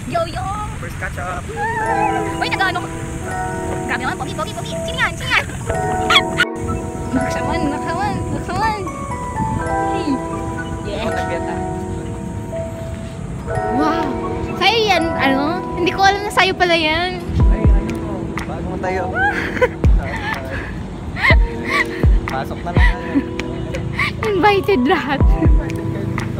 Yo, yo! First catch up! Uy, nag-ano? Grabe naman, pogi, pogi, pogi! Sino yan? Sino yan? Nakawan, nakawan, nakawan! Yeah! Wow! Sa'yo yan, ano? Hindi ko alam na sa'yo pala yan. Ay, ano? Bago mo tayo. Pasok na lang yan. Invited lahat. Invited kayo dito.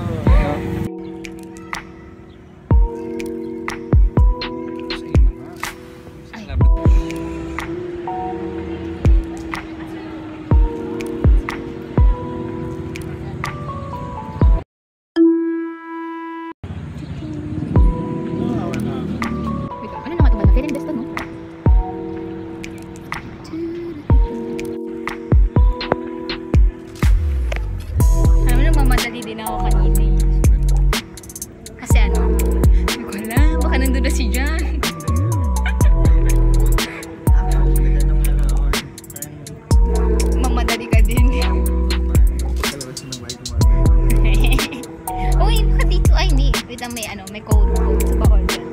May code sa bawal dyan.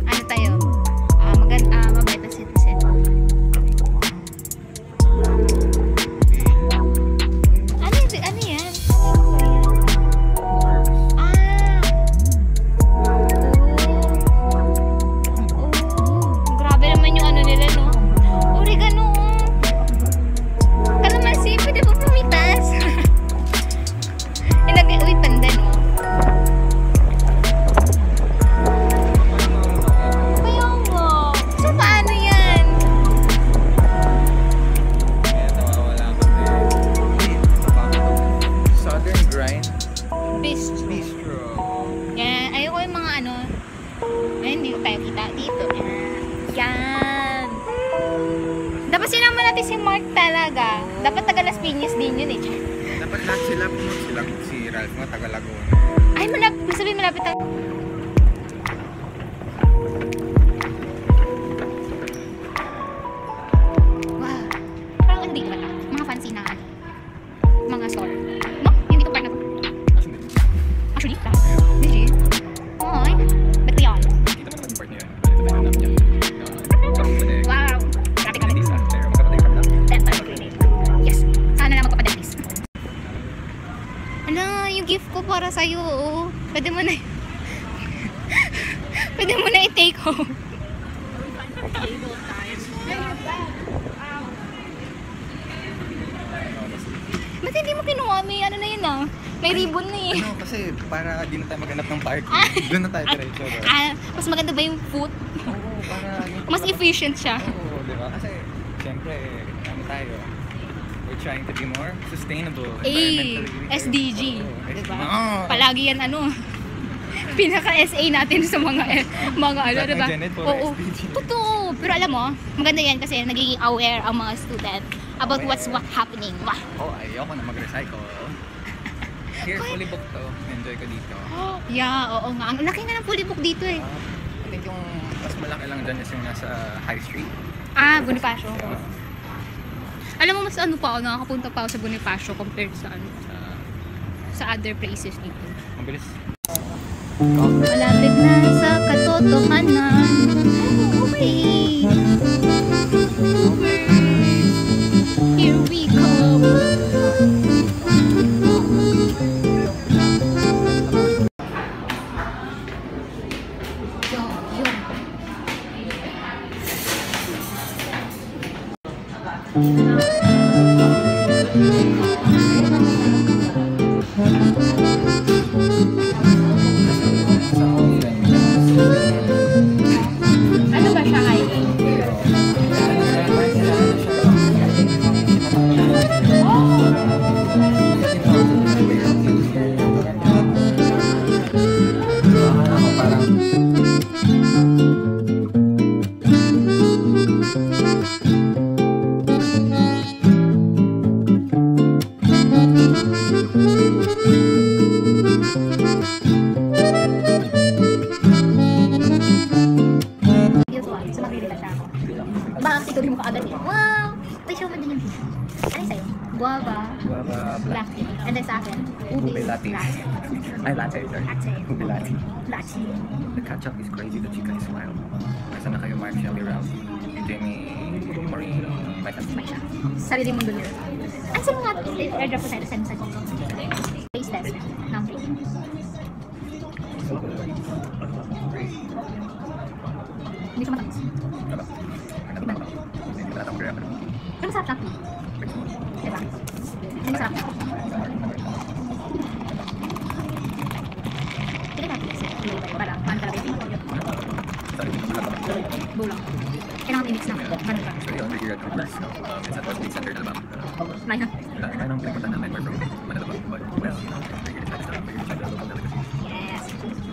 Ano tayo? Mabait na citizen. Ano yan? Grabe naman yung ano nila, no? Oregano. Kalamansi, pwede po pumitas. Uy, pandan, no? Dapat sinama natin si Mark talaga. Dapat taga Las Piñas din yun eh. Dapat lahat sila si Ralph nga taga Laguna. Ay, sabihin malapit tayo. Wow. Parang ano dito ba ito? Mga fancy na ano. Mga store. No? Hindi ko parang actually, legit. Ay, ba't yan? Kita mo naman yung part niya. Wow. Yes. Sana na magpapadentis. Ano, yung gift ko para sa'yo, oo. Pwede mo na pwede mo na i-take home. Ba't hindi mo kinuha? May ano na yun ah. May ribbon na eh. Ano, kasi para di na tayo maghanap ng parking. Doon na tayo diretso. Mas maganda ba yung foot? Oo, para mas efficient siya. Oo, diba? Kasi, syempre, ano tayo, we're trying to be more sustainable. SDG. Diba? Palagi yan ano. Pinaka-SA natin sa mga ano, diba? Oo, totoo. Pero alam mo, maganda yan kasi nagiging aware ang mga student about what's happening. Oh, ayoko na mag-recycle. Here, fully booked to. Enjoy ko dito. Yeah, oo nga. Ang laki nga ng fully booked dito eh. I think yung mas malaki lang dyan is yung nasa High Street. Bonifacio. Alam mo, mas ano pa ako, nakakapunta pa ako sa Bonifacio compared sa ano, sa other places dito. Mabilis. Malapit na sa katotohanan. Okay. Here we go. And then sa akin, Ube latte. Ay, latte. Sorry. Latte. Ube latte. Latte. The ketchup is crazy. The chicken is wild. Nasaan na kayo, Mark, Shelly, Ralph, Jamie, Marie, my friends. May siya. Sarili mong dulur. Ang sarap nga, airdrop ko sa'yo, send mo sa'yo. Taste test ng cake. Hindi siya matamis. Diba? Diba? Pero masarap na. Diba? Hindi masarap na. Kailan natin kasi para ano talaga yung bulang. Kailangan i-mix na. Ganun pa. So, yun, we're here at Cooper's. It's at Westgate Center, Alabama. May na. Tayo nang pinagpunta namin. We're from Manila, but well, you know, we're here to try stuff. We're here to try the local delicacy. Yes. Cooper's.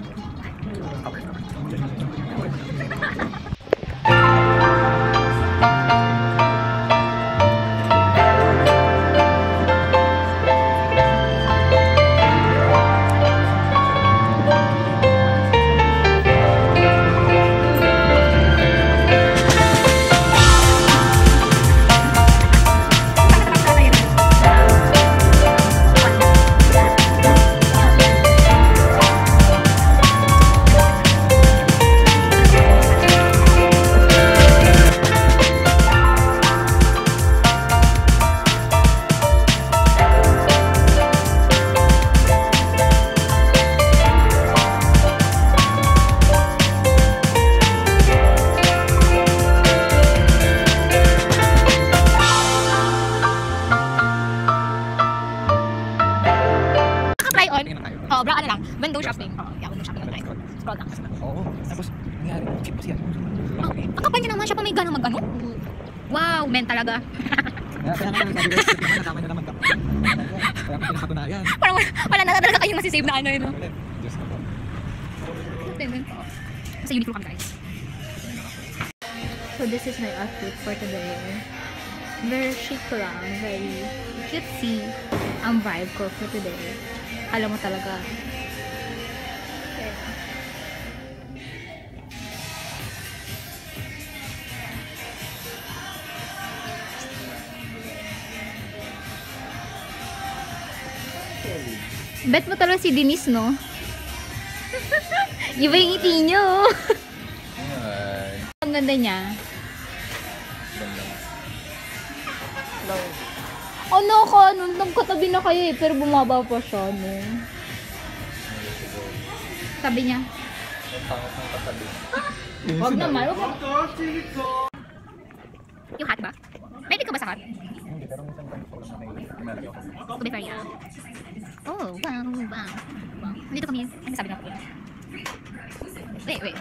Oh, bra ano lang. Window shopping. Oh, yeah, window shopping lang. Scroll lang. Oo. Tapos, nangyari, cheap pa siya. Ang kapal niya naman siya pa may ganang mag-ano. Wow, men talaga. Kaya naman sabi ko, nadamay na naman ka. Kaya ko pinakatunayan. Parang wala na talaga kayong masisave na ano yun. Diyos ko po. Sa Uniqlo kami guys. So this is my outfit for today. Very chic lang, very cutesy ang vibe ko for today. Alam mo talaga. Bet mo talaga si Denise, no? Iba yung ngiti niyo. Ang ganda niya. Ano ka? Nagkatabi na kayo eh, pero bumaba pa siya, no? Sabi niya. Huwag naman. Yung hat ba? Pwede ka ba sa hat? To be fair, yeah. Oh, wow, wow. Wow. Dito kami. Ano sabi na ako? Wait.